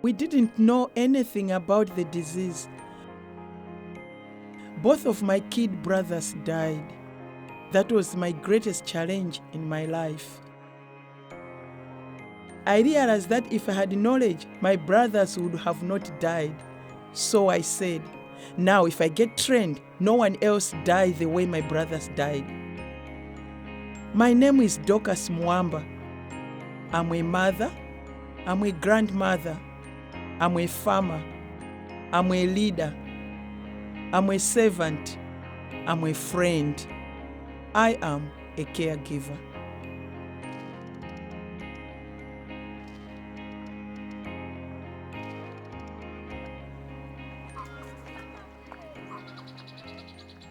We didn't know anything about the disease. Both of my kid brothers died. That was my greatest challenge in my life. I realized that if I had knowledge, my brothers would have not died. So I said, now if I get trained, no one else dies the way my brothers died. My name is Dorcas Mwamba. I'm a mother, I'm a grandmother, I'm a farmer, I'm a leader, I'm a servant, I'm a friend. I am a caregiver.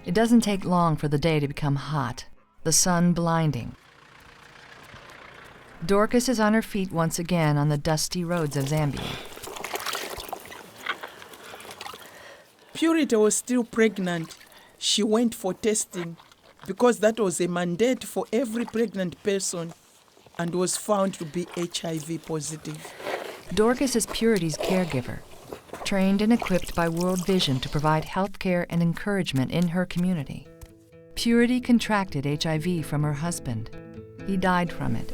It doesn't take long for the day to become hot, the sun blinding. Dorcas is on her feet once again on the dusty roads of Zambia. Purity was still pregnant. She went for testing because that was a mandate for every pregnant person and was found to be HIV positive. Dorcas is Purity's caregiver, trained and equipped by World Vision to provide health care and encouragement in her community. Purity contracted HIV from her husband. He died from it.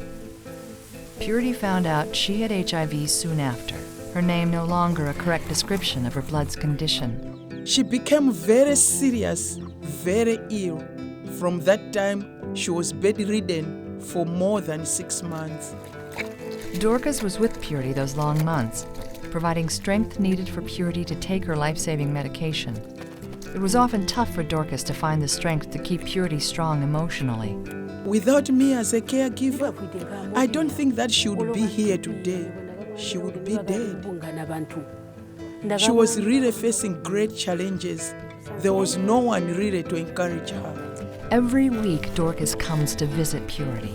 Purity found out she had HIV soon after, her name no longer a correct description of her blood's condition. She became very serious, very ill. From that time, she was bedridden for more than 6 months. Dorcas was with Purity those long months, providing strength needed for Purity to take her life-saving medication. It was often tough for Dorcas to find the strength to keep Purity strong emotionally. Without me as a caregiver, I don't think that she would be here today. She would be dead. She was really facing great challenges. There was no one really to encourage her. Every week, Dorcas comes to visit Purity.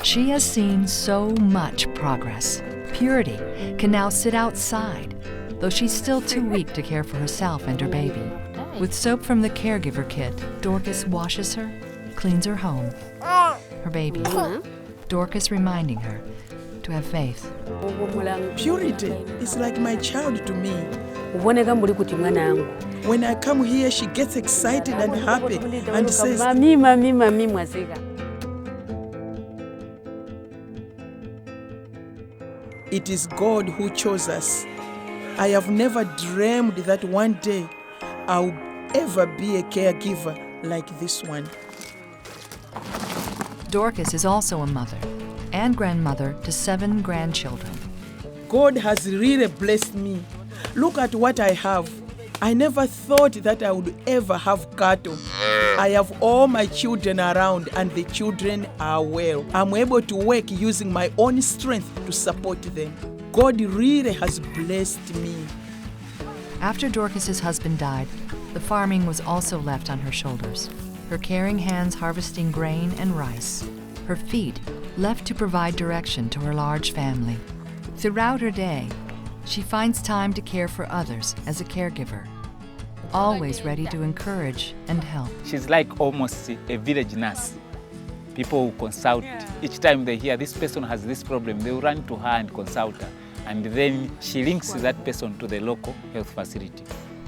She has seen so much progress. Purity can now sit outside, though she's still too weak to care for herself and her baby. With soap from the caregiver kit, Dorcas washes her, cleans her home, her baby. Dorcas reminding her to have faith. Purity is like my child to me. When I come here, she gets excited and happy and says, "It is God who chose us. I have never dreamed that one day I'll ever be a caregiver like this one." Dorcas is also a mother and grandmother to 7 grandchildren. God has really blessed me. Look at what I have. I never thought that I would ever have cattle. I have all my children around and the children are well. I'm able to work using my own strength to support them. God really has blessed me. After Dorcas's husband died, the farming was also left on her shoulders, her caring hands harvesting grain and rice, her feet left to provide direction to her large family. Throughout her day, she finds time to care for others as a caregiver, always ready to encourage and help. She's like almost a village nurse. People will consult. Each time they hear this person has this problem, they will run to her and consult her. And then she links that person to the local health facility.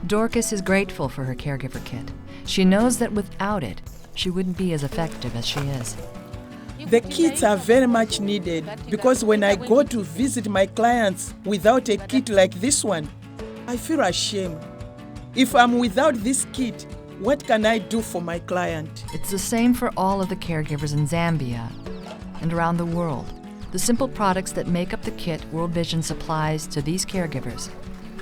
Dorcas is grateful for her caregiver kit. She knows that without it, she wouldn't be as effective as she is. The kits are very much needed because when I go to visit my clients without a kit like this one, I feel ashamed. If I'm without this kit, what can I do for my client? It's the same for all of the caregivers in Zambia and around the world. The simple products that make up the kit World Vision supplies to these caregivers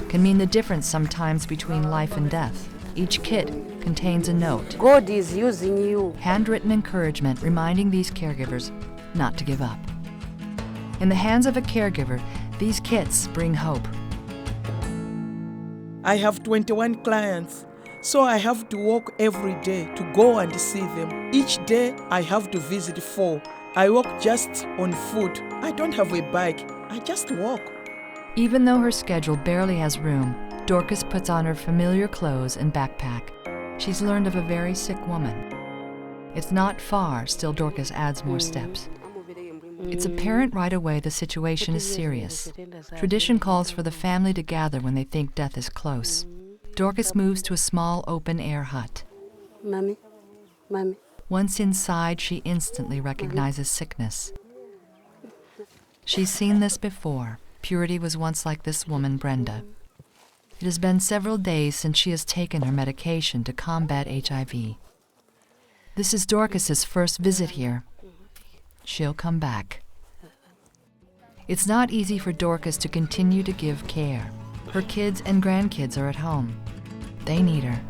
can mean the difference sometimes between life and death. Each kit contains a note. God is using you. Handwritten encouragement reminding these caregivers not to give up. In the hands of a caregiver, these kits bring hope. I have 21 clients, so I have to walk every day to go and see them. Each day I have to visit 4. I walk just on foot. I don't have a bike. I just walk. Even though her schedule barely has room, Dorcas puts on her familiar clothes and backpack. She's learned of a very sick woman. It's not far, still Dorcas adds more steps. It's apparent right away the situation is serious. Tradition calls for the family to gather when they think death is close. Dorcas moves to a small open-air hut. Mommy, mommy. Once inside, she instantly recognizes sickness. She's seen this before. Purity was once like this woman, Brenda. It has been several days since she has taken her medication to combat HIV. This is Dorcas's first visit here. She'll come back. It's not easy for Dorcas to continue to give care. Her kids and grandkids are at home. They need her,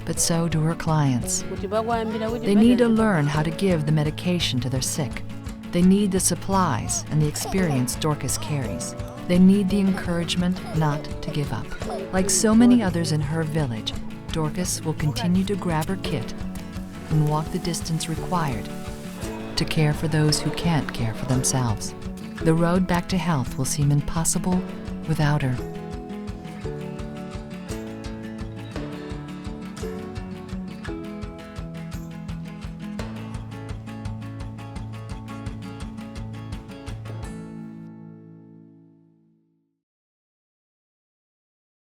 but so do her clients. They need to learn how to give the medication to their sick. They need the supplies and the experience Dorcas carries. They need the encouragement not to give up. Like so many others in her village, Dorcas will continue to grab her kit and walk the distance required to care for those who can't care for themselves. The road back to health will seem impossible without her.